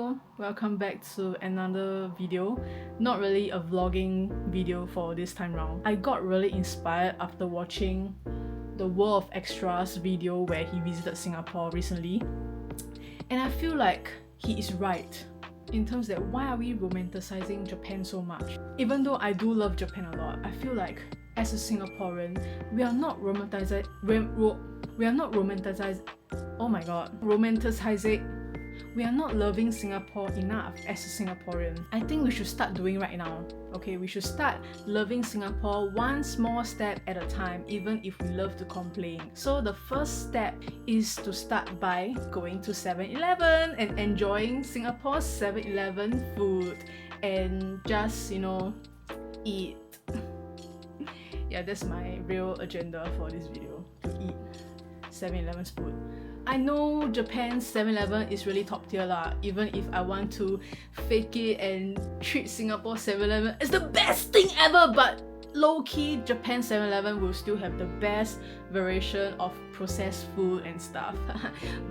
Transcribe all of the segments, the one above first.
Hello, welcome back to another video. Not really a vlogging video for this time round. I got really inspired after watching the World of Extras video where he visited Singapore recently, and I feel like he is right in terms that why are we romanticizing Japan so much? Even though I do love Japan a lot, I feel like as a Singaporean, we are not romanticizing. We are not loving Singapore enough as a Singaporean. I think we should start doing right now. Okay, we should start loving Singapore one small step at a time, even if we love to complain. So the first step is to start by going to 7-Eleven and enjoying Singapore's 7-Eleven food and just, eat. Yeah, that's my real agenda for this video, to eat 7-Eleven's food. I know Japan's 7-Eleven is really top tier lah, even if I want to fake it and treat Singapore 7-Eleven as the best thing ever, but low-key Japan 7-Eleven will still have the best variation of processed food and stuff.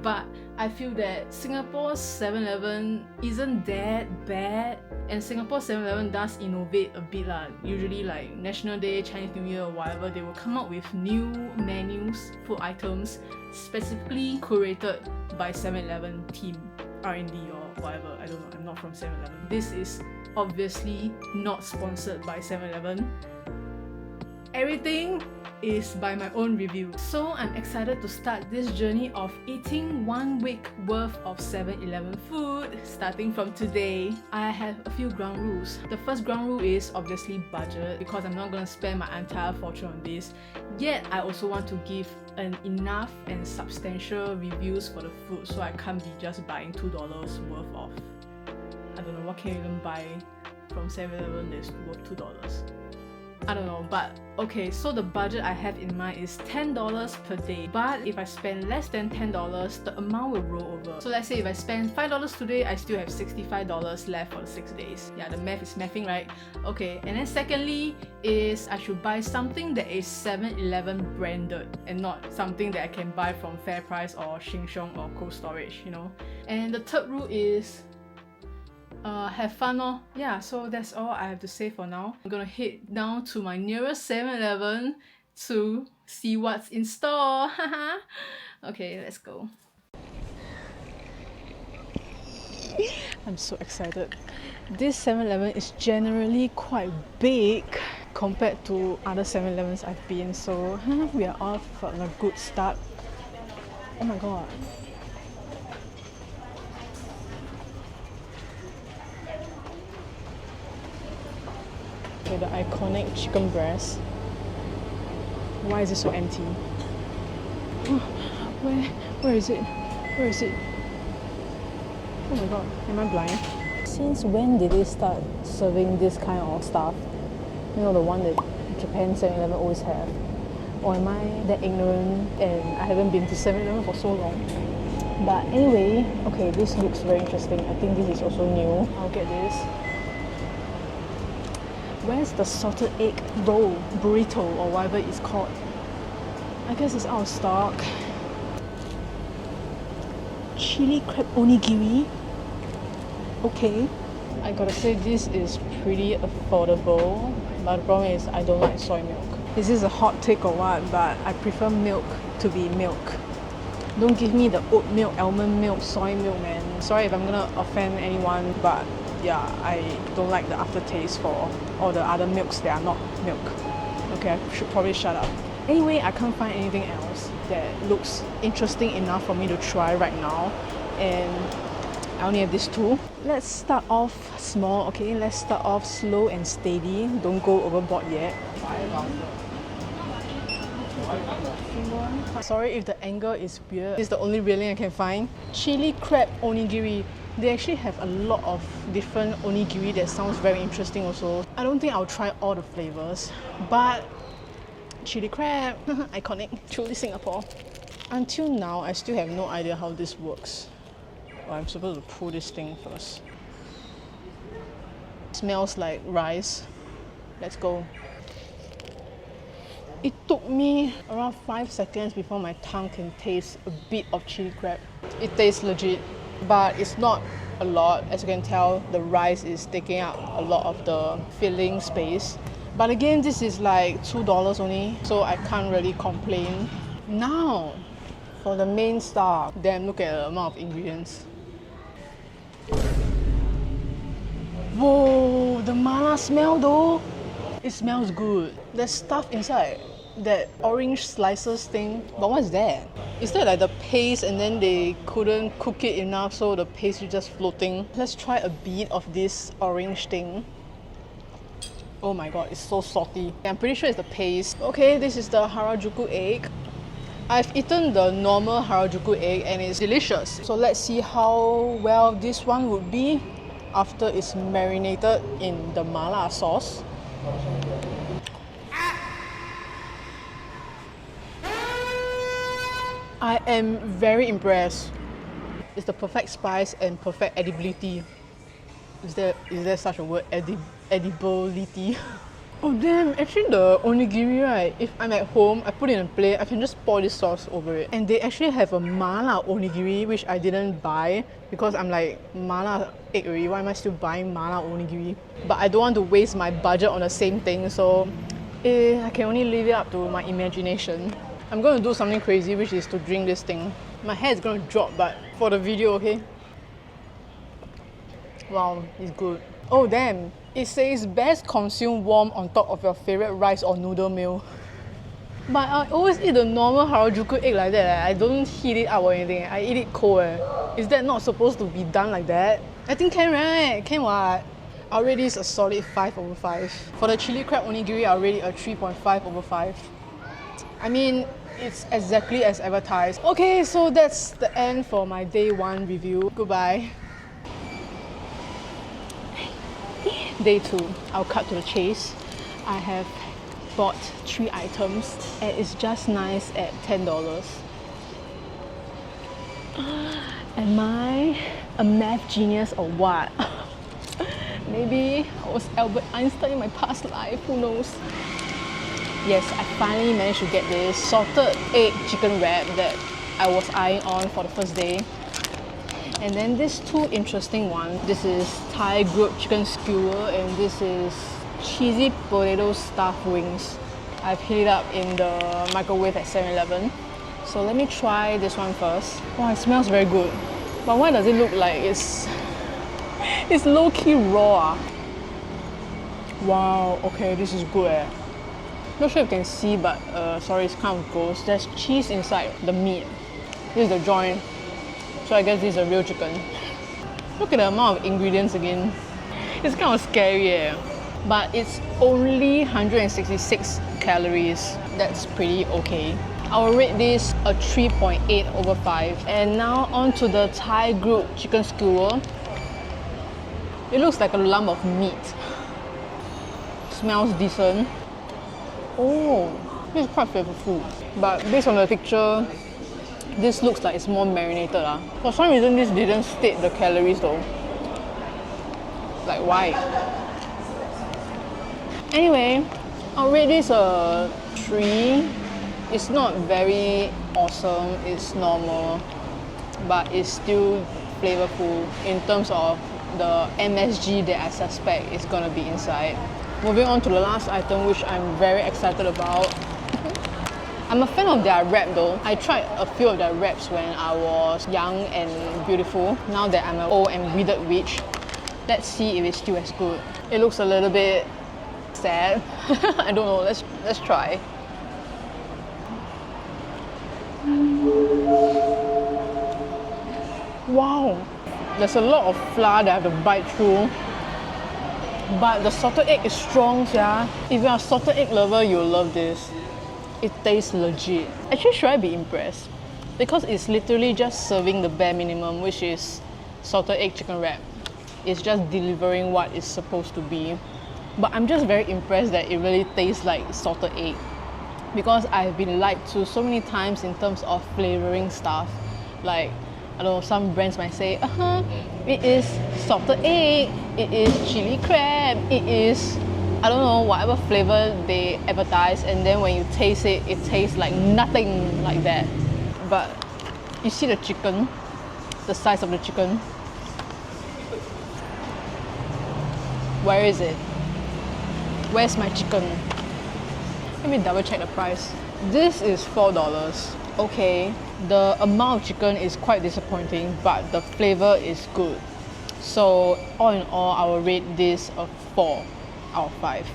But I feel that Singapore's 7-Eleven isn't that bad, and Singapore 7-Eleven does innovate a bit lah. Usually like National Day, Chinese New Year or whatever, they will come up with new menus, food items specifically curated by 7-Eleven team, R&D or whatever, I don't know, I'm not from 7-Eleven. This is obviously not sponsored by 7-Eleven. Everything is by my own review. So I'm excited to start this journey of eating 1 week worth of 7-Eleven food starting from today. I have a few ground rules. The first ground rule is obviously budget, because I'm not going to spend my entire fortune on this. Yet I also want to give an enough and substantial reviews for the food, so I can't be just buying $2 worth of, I don't know, what can you even buy from 7-Eleven that's worth $2? I don't know, but okay, so the budget I have in mind is $10 per day. But if I spend less than $10, the amount will roll over. So let's say if I spend $5 today, I still have $65 left for the 6 days. Yeah, the math is mathing, right? Okay, and then secondly is I should buy something that is 7-Eleven branded and not something that I can buy from FairPrice or Sheng Siong or Cold Storage, And the third rule is have fun lor. Yeah, so that's all I have to say for now. I'm gonna head down to my nearest 7-Eleven to see what's in store. Okay, let's go. I'm so excited. This 7-Eleven is generally quite big compared to other 7-Elevens I've been, so we are off for a good start. Oh my god. Okay, the iconic chicken breast. Why is it so empty? Where is it? Where is it? Oh my god, am I blind? Since when did they start serving this kind of stuff? The one that Japan 7-Eleven always have. Or am I that ignorant and I haven't been to 7-Eleven for so long? But anyway, okay, this looks very interesting. I think this is also new. I'll get this. Where's the salted egg roll, burrito, or whatever it's called? I guess it's out of stock. Chili crab onigiri. Okay. I gotta say this is pretty affordable, but the problem is I don't like soy milk. This is a hot take or what, but I prefer milk to be milk. Don't give me the oat milk, almond milk, soy milk, man. Sorry if I'm gonna offend anyone, but yeah, I don't like the aftertaste for all the other milks that are not milk. Okay, I should probably shut up. Anyway, I can't find anything else that looks interesting enough for me to try right now, and I only have these two. Let's start off small, okay? Let's start off slow and steady. Don't go overboard yet. Sorry if the angle is weird. This is the only railing I can find. Chili crab onigiri. They actually have a lot of different onigiri that sounds very interesting also. I don't think I'll try all the flavors, but chili crab, iconic, truly Singapore. Until now, I still have no idea how this works. Well, I'm supposed to pull this thing first. It smells like rice. Let's go. It took me around 5 seconds before my tongue can taste a bit of chili crab. It tastes legit. but it's not a lot. As you can tell, the rice is taking up a lot of the filling space. But again, this is like $2 only, so I can't really complain. Now, for the main star. Damn, look at the amount of ingredients. Whoa, the mala smell though. It smells good. There's stuff inside. That orange slices thing. But what's that? Is that like the paste and then they couldn't cook it enough so the paste is just floating? Let's try a bit of this orange thing. Oh my god, it's so salty. I'm pretty sure it's the paste. Okay, this is the Harajuku egg. I've eaten the normal Harajuku egg and it's delicious. So let's see how well this one would be after it's marinated in the mala sauce. I am very impressed. It's the perfect spice and perfect edibility. Is there such a word? Edibility? Oh damn, actually the onigiri, right, if I'm at home, I put it in a plate, I can just pour this sauce over it. And they actually have a mala onigiri, which I didn't buy because I'm like, mala egg already, why am I still buying mala onigiri? But I don't want to waste my budget on the same thing, so I can only leave it up to my imagination. I'm going to do something crazy, which is to drink this thing. My hair is going to drop, but for the video, okay? Wow, it's good. Oh damn, it says best consume warm on top of your favorite rice or noodle meal. But I always eat the normal Harajuku egg like that. I don't heat it up or anything. I eat it cold. Is that not supposed to be done like that? I think can, right? Can what? I'll rate this a solid 5/5. For the chili crab onigiri, I'll rate it a 3.5/5. I mean, it's exactly as advertised. Okay, so that's the end for my day 1 review. Goodbye. Day 2, I'll cut to the chase. I have bought 3 items and it's just nice at $10. Am I a math genius or what? Maybe I was Albert Einstein in my past life, who knows? Yes, I finally managed to get this salted egg chicken wrap that I was eyeing on for the first day. And then these 2 interesting ones. This is Thai grilled chicken skewer and this is cheesy potato stuffed wings. I've heated it up in the microwave at 7-Eleven. So let me try this one first. Wow, it smells very good. But why does it look like it's low-key raw? Wow, okay, this is good. Not sure if you can see, but sorry, it's kind of gross. There's cheese inside the meat. This is the joint. So I guess this is a real chicken. Look at the amount of ingredients again. It's kind of scary, but it's only 166 calories. That's pretty okay. I'll rate this a 3.8/5. And now on to the Thai grilled chicken skewer. It looks like a lump of meat. Smells decent. Oh, this is quite flavorful. But based on the picture, this looks like it's more marinated. For some reason, this didn't state the calories though. Like why? Anyway, I'll rate this a 3. It's not very awesome, it's normal, but it's still flavorful in terms of the MSG that I suspect is gonna be inside. Moving on to the last item, which I'm very excited about. I'm a fan of their wrap though. I tried a few of their wraps when I was young and beautiful. Now that I'm an old and withered witch, let's see if it's still as good. It looks a little bit sad. I don't know, let's try. Wow, there's a lot of flour that I have to bite through. But the salted egg is strong, yeah. If you're a salted egg lover, you'll love this. It tastes legit. Actually, should I be impressed? Because it's literally just serving the bare minimum, which is salted egg chicken wrap. It's just delivering what it's supposed to be. But I'm just very impressed that it really tastes like salted egg. Because I've been lied to so many times in terms of flavoring stuff. Like, I don't know, some brands might say, it is salted egg, it is chili crab, it is, I don't know, whatever flavor they advertise, and then when you taste it, it tastes like nothing like that. But you see the chicken, the size of the chicken. Where is it? Where's my chicken? Let me double check the price. This is $4. Okay, the amount of chicken is quite disappointing, but the flavor is good. So all in all, I will rate this a 4 out of 5.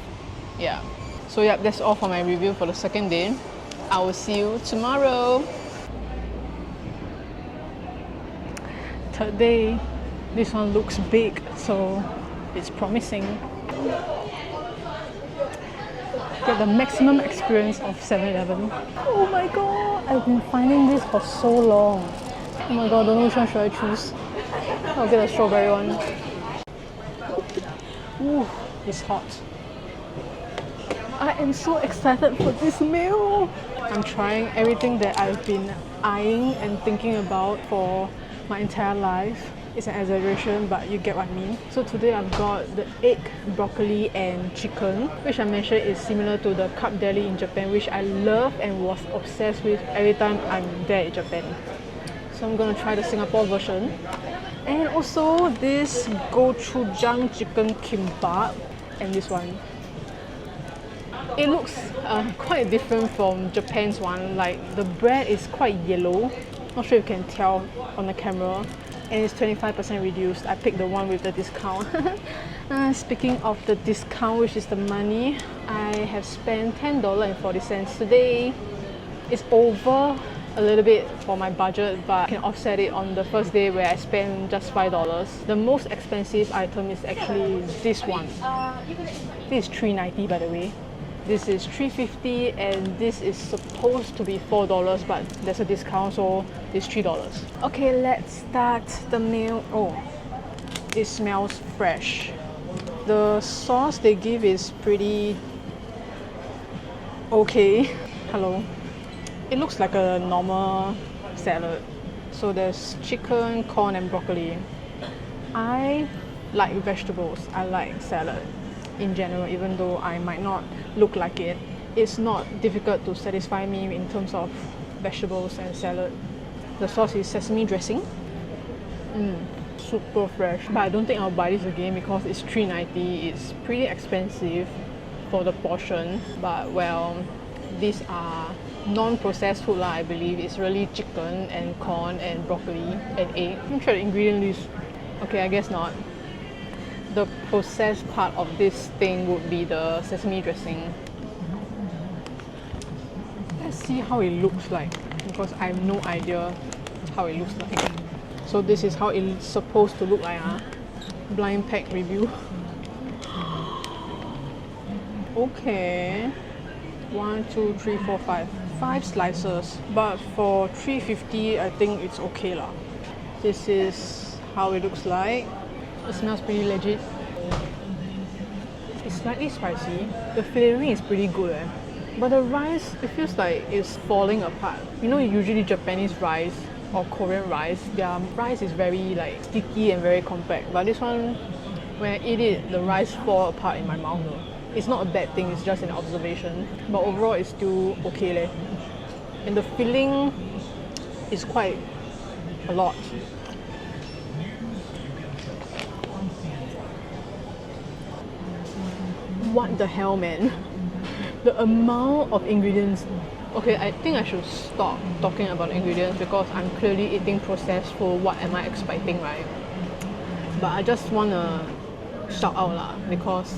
Yeah. So yeah, that's all for my review for the second day. I will see you tomorrow. Third day. This one looks big, so it's promising. Get the maximum experience of 7-Eleven. Oh my god, I've been finding this for so long. Oh my god, don't know which one should I choose. I'll get the strawberry one. Ooh, it's hot. I am so excited for this meal. I'm trying everything that I've been eyeing and thinking about for my entire life. It's an exaggeration, but you get what I mean. So today I've got the egg, broccoli and chicken, which I mentioned is similar to the cup deli in Japan, which I love and was obsessed with every time I'm there in Japan. So I'm gonna try the Singapore version. And also this gochujang chicken kimbap and this one. It looks quite different from Japan's one. Like the bread is quite yellow. Not sure if you can tell on the camera. And it's 25% reduced. I picked the one with the discount. Speaking of the discount, which is the money, I have spent $10.40 today. It's over a little bit for my budget, but I can offset it on the first day where I spent just $5. The most expensive item is actually this one. This is $3.90 by the way. This is $3.50 and this is supposed to be $4, but there's a discount, so it's $3. Okay, let's start the meal. Oh, it smells fresh. The sauce they give is pretty okay. Hello. It looks like a normal salad. So there's chicken, corn and broccoli. I like vegetables. I like salad in general, even though I might not look like it. It's not difficult to satisfy me in terms of vegetables and salad. The sauce is sesame dressing. Super fresh. But I don't think I'll buy this again because it's $3.90. It's pretty expensive for the portion. But well, these are non-processed food I believe. It's really chicken and corn and broccoli and egg. Let me try the ingredient list. Okay, I guess not. The processed part of this thing would be the sesame dressing. Let's see how it looks like, because I have no idea how it looks like. So this is how it's supposed to look like. Blind pack review. Okay. 1, 2, 3, 4, 5. 5 slices. But for $3.50, I think it's okay lah. This is how it looks like. It smells pretty legit. It's slightly spicy. The flavoring is pretty good But the rice, it feels like it's falling apart. You know, usually Japanese rice or Korean rice, their rice is very like sticky and very compact. But this one, when I eat it, the rice fall apart in my mouth. It's not a bad thing, it's just an observation. But overall, it's still okay leh. And the filling is quite a lot. What the hell, man? The amount of ingredients. Okay, I think I should stop talking about ingredients because I'm clearly eating processed food. What am I expecting, right? But I just wanna shout out lah, because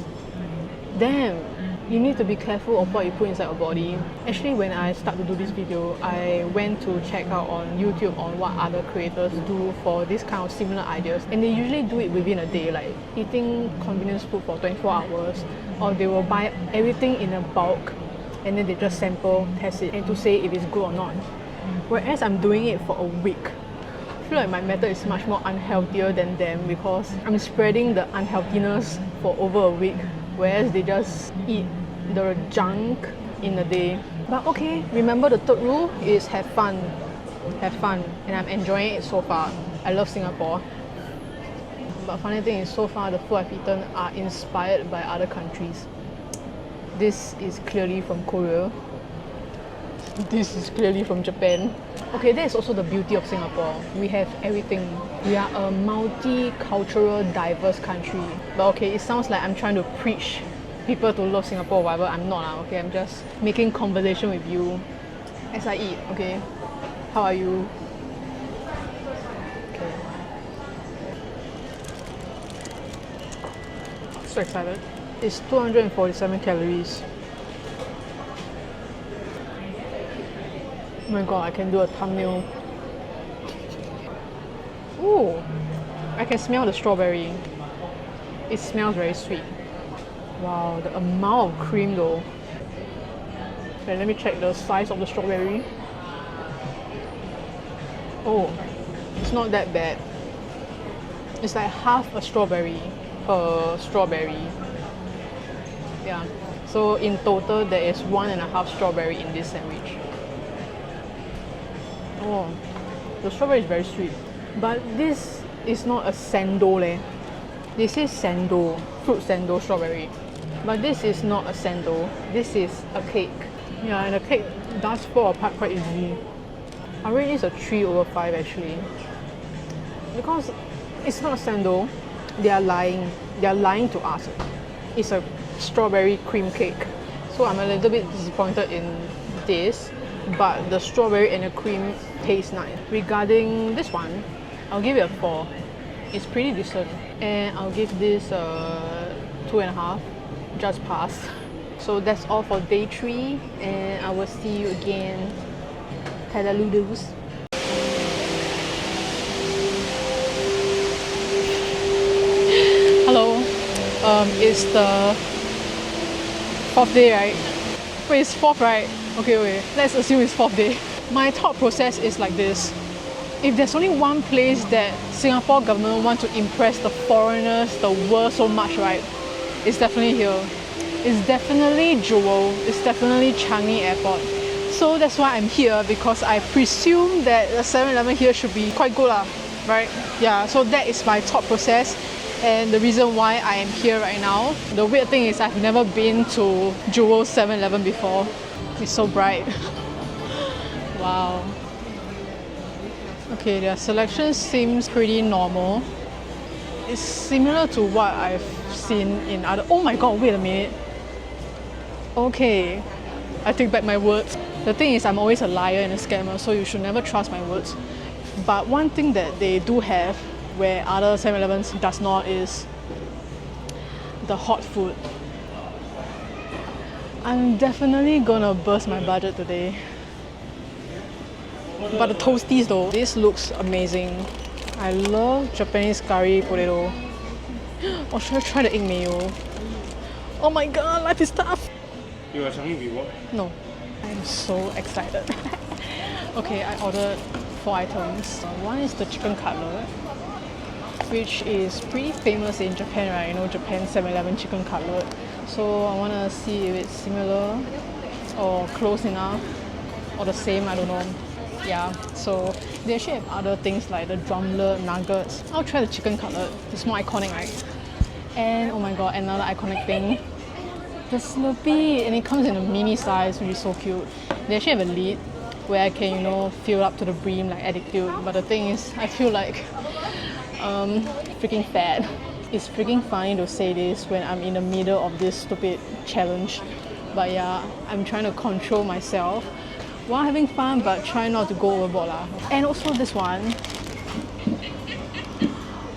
damn, you need to be careful of what you put inside your body. Actually, when I start to do this video, I went to check out on YouTube on what other creators do for this kind of similar ideas, and they usually do it within a day, like eating convenience food for 24 hours, or they will buy everything in a bulk and then they just sample, test it, and to say if it's good or not. Whereas I'm doing it for a week. I feel like my method is much more unhealthier than them because I'm spreading the unhealthiness for over a week, whereas they just eat the junk in a day. But okay, remember the third rule is have fun. Have fun, and I'm enjoying it so far. I love Singapore. But funny thing is, so far the food I've eaten are inspired by other countries. This is clearly from Korea. This is clearly from Japan. Okay, that is also the beauty of Singapore. We have everything. We are a multicultural, diverse country. But okay, it sounds like I'm trying to preach people to love Singapore or whatever. I'm not. Okay, I'm just making conversation with you as I eat. Okay, how are you? Okay. So excited. It's 247 calories. Oh my god, I can do a thumbnail. Ooh, I can smell the strawberry. It smells very sweet. Wow, the amount of cream though. Okay, let me check the size of the strawberry. Oh, it's not that bad. It's like half a strawberry per strawberry. Yeah, so in total there is 1.5 strawberry in this sandwich. Oh, the strawberry is very sweet. But this is not a sando leh. They say sando, fruit sando strawberry. But this is not a sando. This is a cake. Yeah, and the cake does fall apart quite easily. I rate this a 3/5 actually. Because it's not a sando. They are lying. They are lying to us. It's a strawberry cream cake. So I'm a little bit disappointed in this. But the strawberry and the cream taste nice. Regarding this one, I'll give it a 4. It's pretty decent. And I'll give this a 2.5. Just pass. So that's all for day 3, and I will see you again. Tadaloodles. Hello. It's the 4th day, right? Wait, it's 4th, right? Okay, wait. Let's assume it's 4th day. My thought process is like this. If there's only one place that Singapore government want to impress the foreigners, the world so much, right? It's definitely here. It's definitely Jewel. It's definitely Changi Airport. So that's why I'm here, because I presume that the 7-Eleven here should be quite good lah, right? Yeah, so that is my thought process and the reason why I am here right now. The weird thing is I've never been to Jewel 7-Eleven before. It's so bright. Wow. Okay, their selection seems pretty normal. It's similar to what I've seen in other... Oh my god, wait a minute. Okay, I take back my words. The thing is, I'm always a liar and a scammer, so you should never trust my words. But one thing that they do have, where other 7-Elevens does not, is the hot food. I'm definitely gonna burst my budget today. But the toasties though, this looks amazing. I love Japanese curry potato. Or should I try the egg mayo? Oh my god, life is tough! You are Changi before? No. I'm so excited. Okay, I ordered 4 items. One is the chicken cutlet, which is pretty famous in Japan, right? You know, Japan 7-Eleven chicken cutlet. So I want to see if it's similar or close enough or the same, I don't know. Yeah, so they actually have other things like the drumlet, nuggets. I'll try the chicken cutlet. It's more iconic, right? And oh my god, another iconic thing, the slurpee, and it comes in a mini size, which is so cute. They actually have a lid where I can, you know, fill up to the brim like attitude. But the thing is, I feel like freaking fat. It's freaking funny to say this when I'm in the middle of this stupid challenge. But yeah, I'm trying to control myself while having fun, but try not to go overboard lah. And also this one,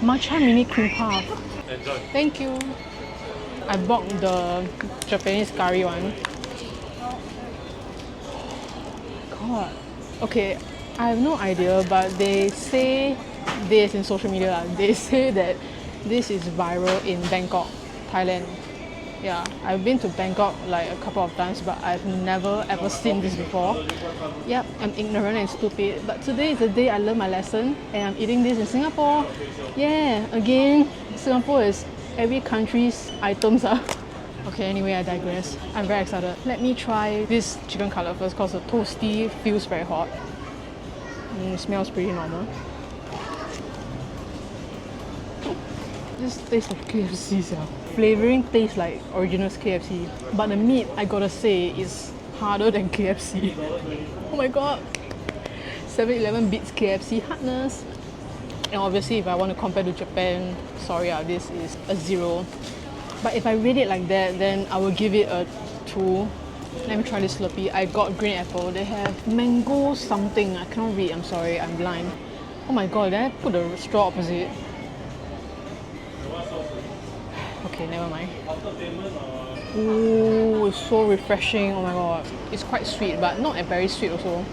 matcha mini cream puff. Enjoy. Thank you. I bought the Japanese curry one. God. Okay, I have no idea, but they say this in social media. They say that this is viral in Bangkok, Thailand. Yeah, I've been to Bangkok like a couple of times, but I've never ever seen this before. Yep, I'm ignorant and stupid, but today is the day I learned my lesson, and I'm eating this in Singapore. Yeah, again, Singapore is every country's items are. Okay, anyway, I digress. I'm very excited. Let me try this chicken cutlet first, because the toasty feels very hot. It smells pretty normal. This tastes like KFC, yeah. Flavouring tastes like original KFC. But the meat, I gotta say, is harder than KFC. Oh my god. 7-Eleven beats KFC hardness. And obviously if I want to compare to Japan, sorry, this is a 0. But if I rate it like that, then I will give it a 2. Let me try this Slurpee. I got green apple. They have mango something. I cannot read, I'm sorry, I'm blind. Oh my god, did I put the straw opposite? Okay, never mind. Ooh, it's so refreshing. Oh my god. It's quite sweet, but not very sweet also.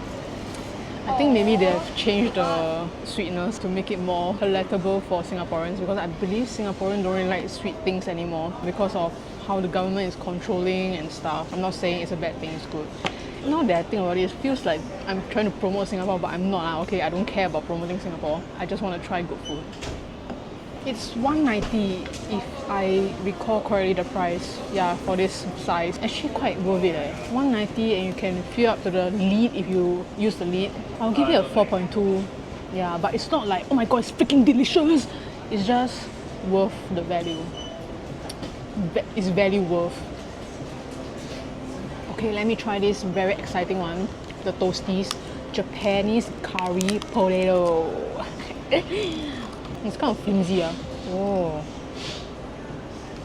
I think maybe they have changed the sweetness to make it more palatable for Singaporeans, because I believe Singaporeans don't really like sweet things anymore because of how the government is controlling and stuff. I'm not saying it's a bad thing, it's good. Now that I think about it, it feels like I'm trying to promote Singapore, but I'm not. Okay, I don't care about promoting Singapore. I just want to try good food. It's 190 if I recall correctly the price. Yeah, for this size. Actually quite worth it. 190 and you can fill up to the lid if you use the lid. I'll give it a 4.2. Yeah, but it's not like, oh my god, it's freaking delicious. It's just worth the value. It's value worth. Okay, let me try this very exciting one. The toasties. Japanese curry potato. It's kind of flimsy. Oh.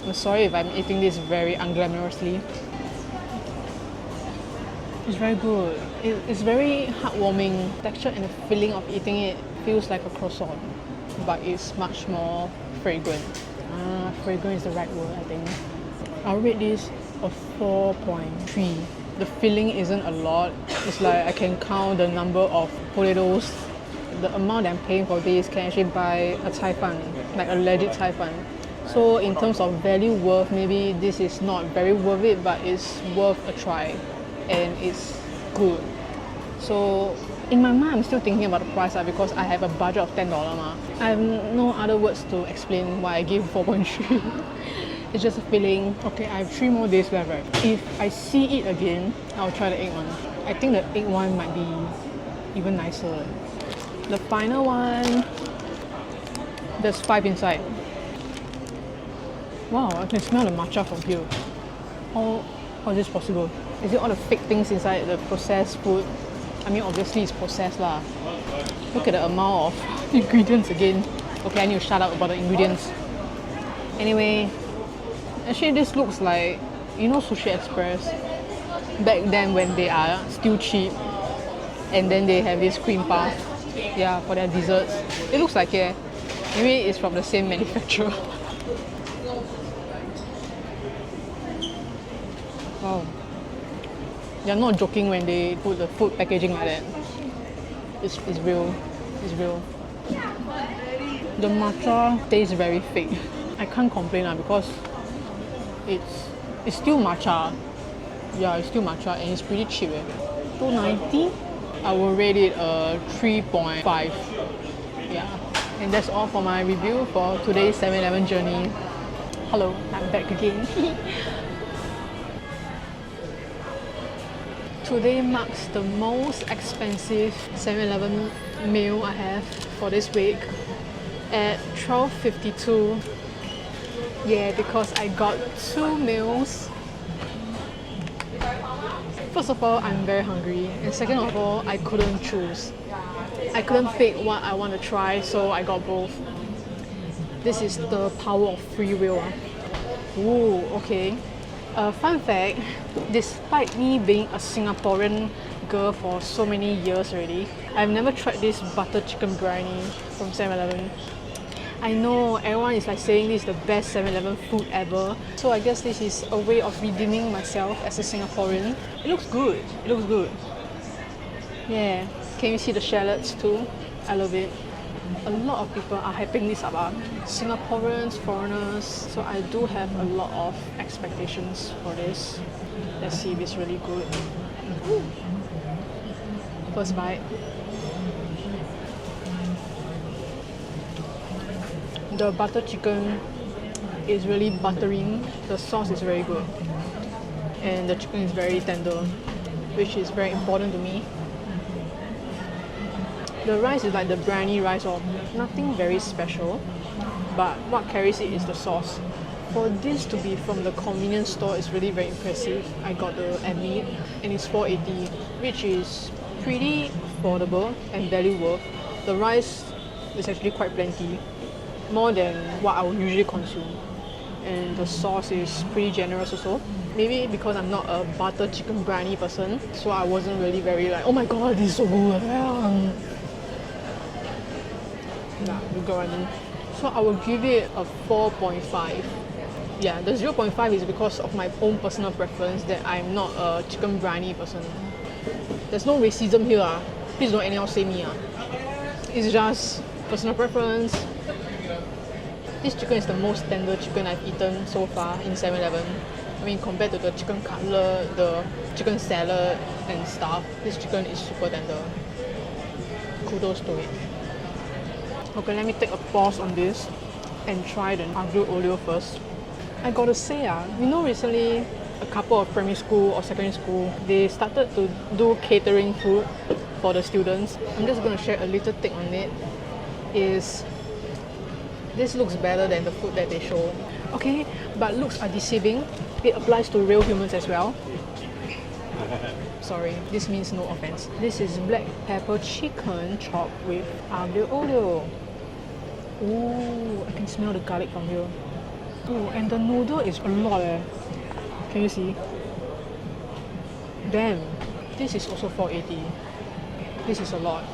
I'm sorry if I'm eating this very unglamorously. It's very good. It's very heartwarming. Texture and the feeling of eating it feels like a croissant, but it's much more fragrant. Fragrant is the right word, I think. I'll rate this a 4.3. The filling isn't a lot. It's like I can count the number of potatoes. The amount that I'm paying for this can actually buy a cai fan, like a legit cai fan. So in terms of value worth, maybe this is not very worth it, but it's worth a try and it's good. So in my mind, I'm still thinking about the price because I have a budget of $10. I have no other words to explain why I gave 4.3. It's just a feeling. Okay, I have 3 more days left, right? If I see it again, I'll try the egg one. I think the egg one might be even nicer. The final one, there's 5 inside. Wow, I can smell the matcha from here. How is this possible? Is it all the fake things inside the processed food? I mean, obviously it's processed lah. Look at the amount of ingredients again. Okay, I need to shut up about the ingredients. Anyway, actually this looks like, you know, Sushi Express? Back then when they are still cheap. And then they have this cream puff. Yeah, for their desserts. It looks like it. Maybe it's from the same manufacturer. Wow. They're not joking when they put the food packaging like that. It's real. It's real. The matcha tastes very fake. I can't complain because it's still matcha. Yeah, it's still matcha and it's pretty cheap. $2.90. I will rate it a 3.5. Yeah, and that's all for my review for today's 7-Eleven journey. Hello, I'm back again. Today marks the most expensive 7-Eleven meal I have for this week at 12.52. Yeah, because I got 2 meals. First of all, I'm very hungry, and second of all, I couldn't choose. I couldn't pick what I want to try, so I got both. This is the power of free will. Ooh, okay. Fun fact, despite me being a Singaporean girl for so many years already, I've never tried this butter chicken briyani from 7-Eleven. I know everyone is like saying this is the best 7-Eleven food ever, so I guess this is a way of redeeming myself as a Singaporean. It looks good. It looks good. Yeah. Can you see the shallots too? I love it. A lot of people are hyping this up. Singaporeans, foreigners. So I do have a lot of expectations for this. Let's see if it's really good. First bite. The butter chicken is really buttery. The sauce is very good. And the chicken is very tender, which is very important to me. The rice is like the briyani rice, or nothing very special, but what carries it is the sauce. For this to be from the convenience store is really very impressive. I got the meat and it's 480, which is pretty affordable and value worth. The rice is actually quite plenty, more than what I would usually consume. And the sauce is pretty generous also. Maybe because I'm not a butter chicken briyani person, so I wasn't really very like, oh my god, this is so good. Nah, you got what I mean. So I will give it a 4.5. Yeah, the 0.5 is because of my own personal preference that I'm not a chicken briyani person. There's no racism here. Please don't anyhow say me. It's just personal preference. This chicken is the most tender chicken I've eaten so far in 7-Eleven. I mean, compared to the chicken cutlet, the chicken salad and stuff, this chicken is super tender. Kudos to it. Okay, let me take a pause on this and try the aglio olio first. I gotta say, you know, recently a couple of primary school or secondary school, they started to do catering food for the students. I'm just gonna share a little take on it. This looks better than the food that they show. Okay, but looks are deceiving. It applies to real humans as well. Sorry, this means no offense. This is black pepper chicken chopped with aglio olio. Ooh, I can smell the garlic from here. Ooh, and the noodle is a lot. Can you see? Damn, this is also 480. This is a lot.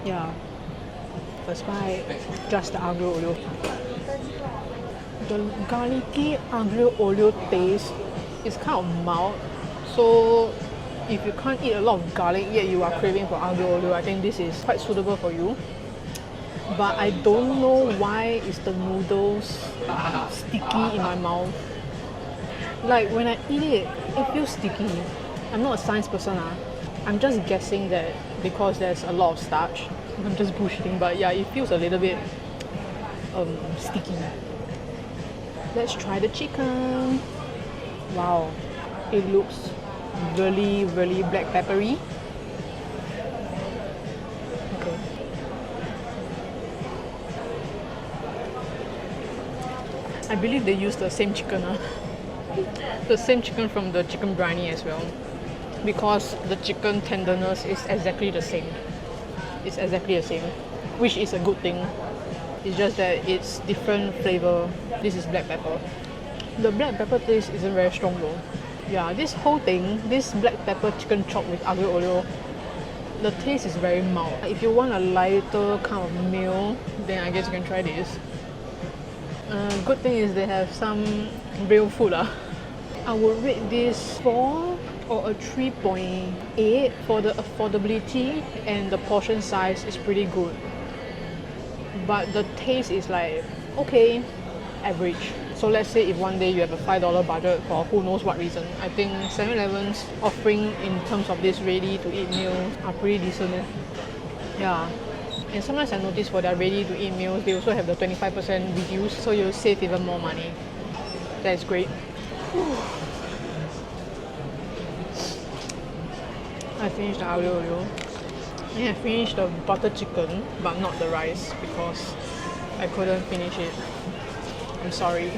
Yeah. First bite, just the aglio olio. The garlicky aglio olio taste is kind of mild. So if you can't eat a lot of garlic yet you are craving for aglio olio, I think this is quite suitable for you. But I don't know why is the noodles sticky in my mouth. Like when I eat it, it feels sticky. I'm not a science person. I'm just guessing that because there's a lot of starch. I'm just bullshitting, but yeah, it feels a little bit sticky. Let's try the chicken. Wow, it looks really, really black peppery. Okay. I believe they use the same chicken. The same chicken from the chicken briyani as well. Because the chicken tenderness is exactly the same. It's exactly the same, which is a good thing. It's just that it's different flavor. This is black pepper. The black pepper taste isn't very strong though. Yeah, this whole thing, this black pepper chicken chopped with aglio olio, the taste is very mild. If you want a lighter kind of meal, then I guess you can try this. Good thing is they have some real food. I would rate this 4 or a 3.8 for the affordability, and the portion size is pretty good. But the taste is like, okay, average. So let's say if one day you have a $5 budget for who knows what reason, I think 7-Eleven's offering in terms of this ready-to-eat meals are pretty decent. Yeah. And sometimes I notice for their ready-to-eat meals, they also have the 25% reduced, so you'll save even more money. That's great. I finished the aglio olio. And I finished the butter chicken, but not the rice because I couldn't finish it. I'm sorry.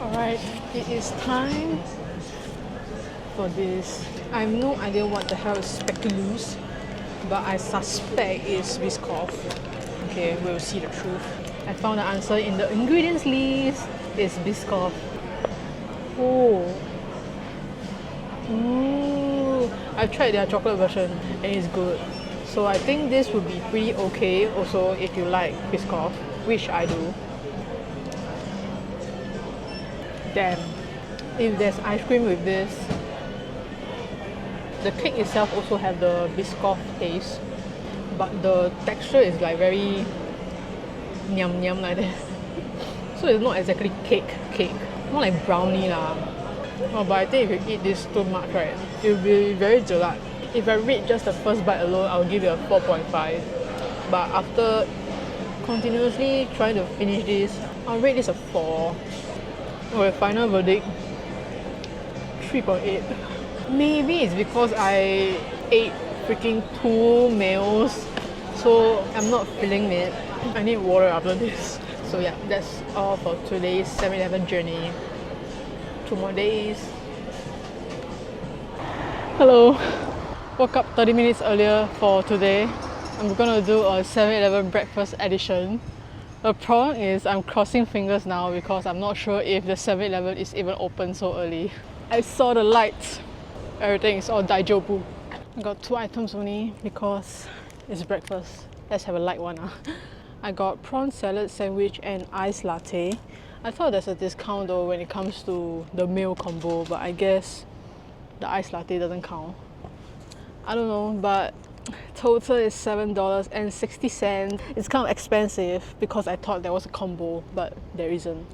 Alright, it is time for this. I have no idea what the hell is speculoos, but I suspect it's Biscoff. Okay, we'll see the truth. I found the answer in the ingredients list. It's Biscoff. Oh. Ooh. I've tried their chocolate version and it's good. So I think this would be pretty okay also if you like Biscoff, which I do. Damn. If there's ice cream with this. The cake itself also have the Biscoff taste, but the texture is like very nyam nyam like that. So it's not exactly cake, more like brownie lah. Oh, but I think if you eat this too much, right, it will be very gelat. If I rate just the first bite alone, I'll give it a 4.5. But after continuously trying to finish this, I'll rate this a 4. Okay, final verdict, 3.8. Maybe it's because I ate freaking 2 meals, so I'm not feeling it. I need water after this. So yeah, that's all for today's 7-Eleven journey. 2 more days. Hello. Woke up 30 minutes earlier for today. I'm gonna do a 7-Eleven breakfast edition. The problem is I'm crossing fingers now because I'm not sure if the 7-Eleven is even open so early. I saw the lights. Everything is all daijobu. I got 2 items only because it's breakfast. Let's have a light one. I got prawn salad sandwich and iced latte. I thought there's a discount though when it comes to the meal combo, but I guess the iced latte doesn't count. I don't know, but total is $7.60. It's kind of expensive because I thought there was a combo, but there isn't.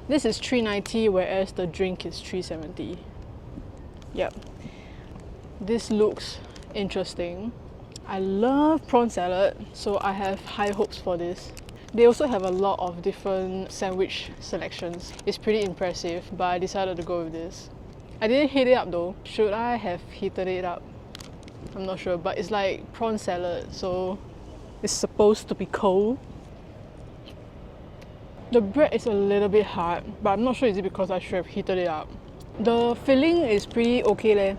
This is $3.90, whereas the drink is $3.70. Yep. This looks interesting. I love prawn salad, so I have high hopes for this. They also have a lot of different sandwich selections. It's pretty impressive, but I decided to go with this. I didn't heat it up though. Should I have heated it up? I'm not sure, but it's like prawn salad, so it's supposed to be cold. The bread is a little bit hard, but I'm not sure is it because I should have heated it up. The filling is pretty okay leh.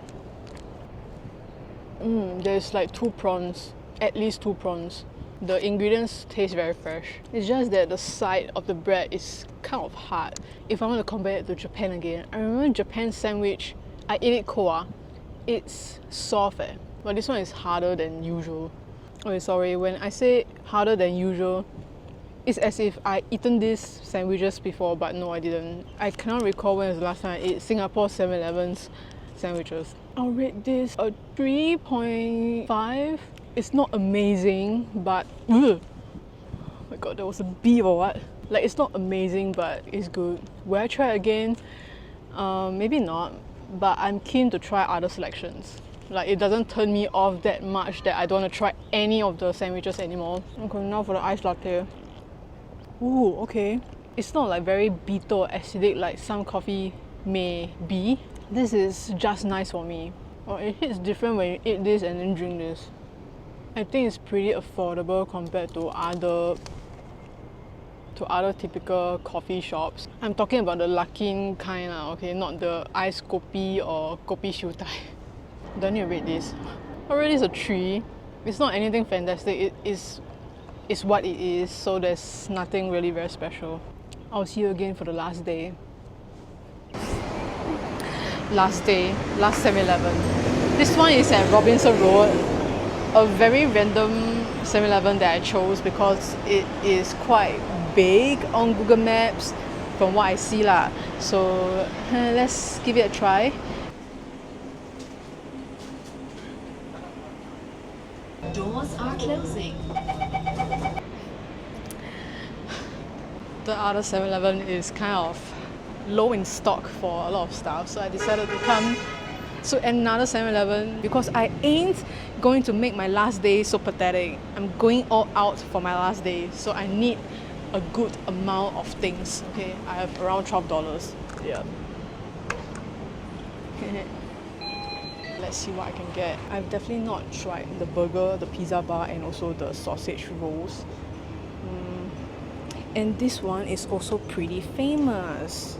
There's like 2 prawns, at least 2 prawns. The ingredients taste very fresh. It's just that the side of the bread is kind of hard. If I want to compare it to Japan again, I remember Japan sandwich, I ate it cold. It's soft but this one is harder than usual. Okay, sorry, when I say harder than usual, it's as if I eaten these sandwiches before, but no, I didn't. I cannot recall when was the last time I ate Singapore 7-Eleven's sandwiches. I'll rate this a 3.5. It's not amazing, but oh my god, there was a bee or what? Like, it's not amazing, but it's good. Will I try it again? Maybe not, but I'm keen to try other selections. Like, it doesn't turn me off that much that I don't want to try any of the sandwiches anymore. Okay, now for the iced latte. Ooh, okay. It's not like very bitter or acidic like some coffee may be. This is just nice for me. Oh, it hits different when you eat this and then drink this. I think it's pretty affordable compared to other typical coffee shops. I'm talking about the Luckin kind, okay, not the iced kopi or kopi siew dai. Don't need to rate this. Already it's a 3. It's not anything fantastic. It is what it is, so there's nothing really very special. I'll see you again for the last day. Last 7-Eleven. This one is at Robinson Road. A very random 7-Eleven that I chose because it is quite big on Google Maps from what I see lah. So let's give it a try. Doors are closing. The other 7-Eleven is kind of low in stock for a lot of stuff, so I decided to come to another 7-Eleven because I ain't going to make my last day so pathetic. I'm going all out for my last day, so I need a good amount of things. Okay, I have around $12. Yeah. Let's see what I can get. I've definitely not tried the burger, the pizza bar, and also the sausage rolls. And this one is also pretty famous.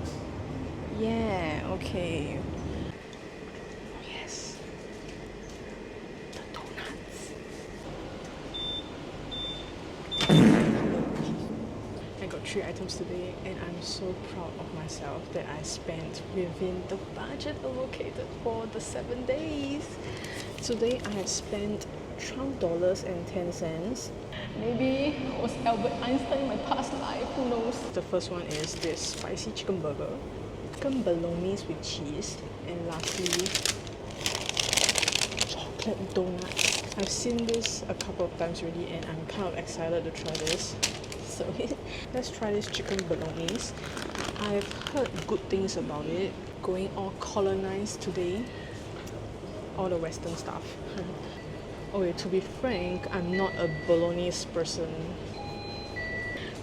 Yeah, okay. Yes. The donuts. I got 3 items today and I'm so proud of myself that I spent within the budget allocated for the 7 days. Today I have spent $12.10. Maybe it was Albert Einstein in my past life, who knows? The first one is this spicy chicken burger, chicken bolognese with cheese, and lastly, chocolate donuts. I've seen this a couple of times already and I'm kind of excited to try this. So let's try this chicken bolognese. I've heard good things about it, going all colonized today, all the Western stuff. Okay, to be frank, I'm not a bolognese person,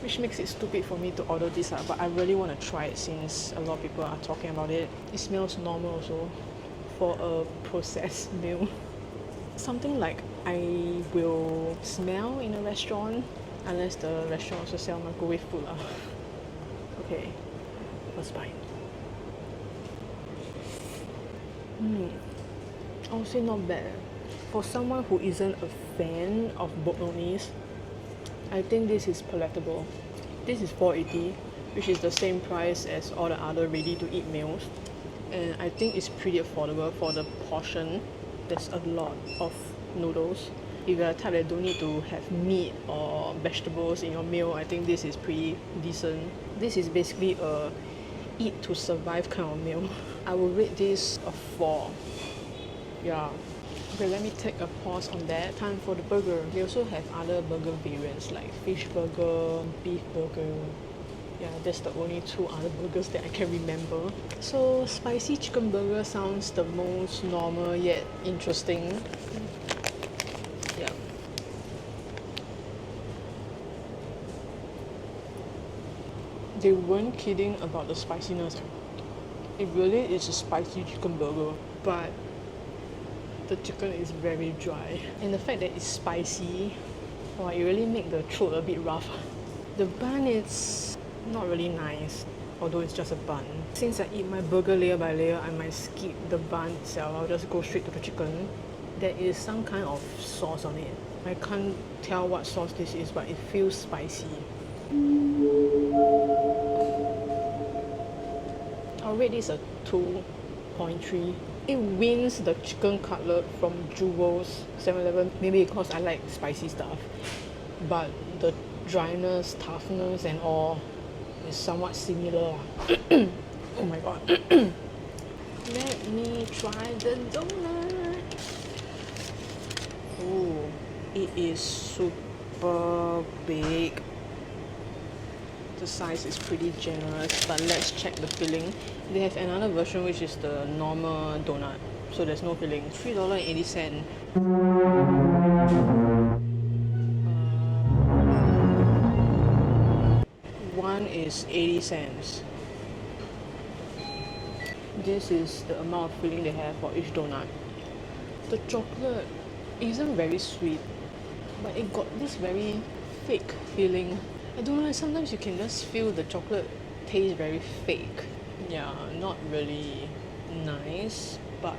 which makes it stupid for me to order this, but I really want to try it since a lot of people are talking about it. It smells normal also for a processed meal. Something like I will smell in a restaurant Unless the restaurant also sell microwave food lah. Okay, first bite. I would say not bad. For someone who isn't a fan of bolognese, I think this is palatable. This is $4.80, which is the same price as all the other ready-to-eat meals. And I think it's pretty affordable for the portion. There's a lot of noodles. If you're a type that don't need to have meat or vegetables in your meal, I think this is pretty decent. This is basically a eat to survive kind of meal. I will rate this a 4. Yeah. Okay, let me take a pause on that. Time for the burger. They also have other burger variants like fish burger, beef burger. Yeah, that's the only 2 other burgers that I can remember. So spicy chicken burger sounds the most normal yet interesting. Yeah. They weren't kidding about the spiciness. It really is a spicy chicken burger, but the chicken is very dry. And the fact that it's spicy, wow, it really makes the throat a bit rough. The bun is not really nice, although it's just a bun. Since I eat my burger layer by layer, I might skip the bun itself. I'll just go straight to the chicken. There is some kind of sauce on it. I can't tell what sauce this is, but it feels spicy. I'll rate this a 2.3. It wins the chicken cutlet from Jewel's 7-Eleven, maybe because I like spicy stuff. But the dryness, toughness and all is somewhat similar. Oh my god. Let me try the donut. Oh, it is super big. The size is pretty generous, but let's check the filling. They have another version which is the normal donut, so there's no filling. $3.80. One is 80 cents. This is the amount of filling they have for each donut. The chocolate isn't very sweet, but it got this very fake feeling. I don't know, sometimes you can just feel the chocolate taste very fake. Yeah, not really nice, but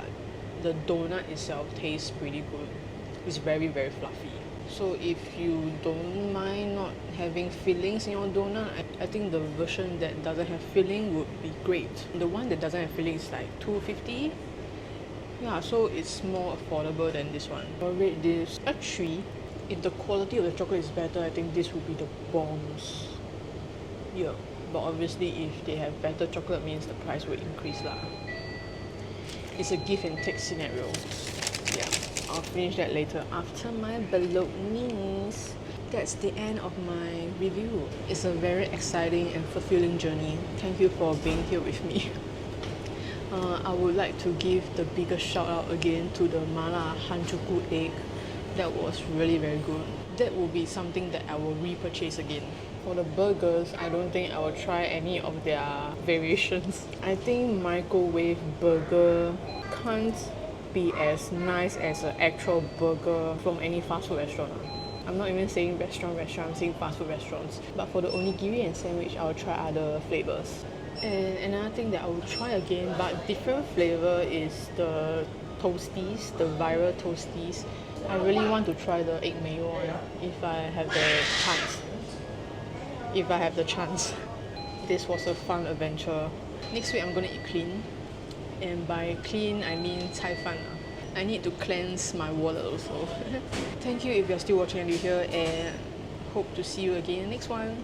the donut itself tastes pretty good. It's very, very fluffy. So if you don't mind not having fillings in your donut, I think the version that doesn't have filling would be great. The one that doesn't have filling is like $2.50. Yeah, so it's more affordable than this one. I'll rate this a 3. If the quality of the chocolate is better, I think this would be the bombs. Yeah, but obviously if they have better chocolate means the price will increase lah. It's a give and take scenario. Yeah, I'll finish that later after my bolognese. That's the end of my review. It's a very exciting and fulfilling journey. Thank you for being here with me. I would like to give the biggest shout out again to the mala hanjuku egg. That was really very good. That will be something that I will repurchase again. For the burgers, I don't think I will try any of their variations. I think microwave burger can't be as nice as an actual burger from any fast food restaurant. I'm not even saying restaurant, I'm saying fast food restaurants. But for the onigiri and sandwich, I will try other flavors. And another thing that I will try again, but different flavor, is the toasties, the viral toasties. I really want to try the egg mayo one if I have the chance. This was a fun adventure. Next week I'm gonna eat clean. And by clean, I mean 菜饭. I need to cleanse my wallet also. Thank you if you're still watching until here, and hope to see you again in the next one.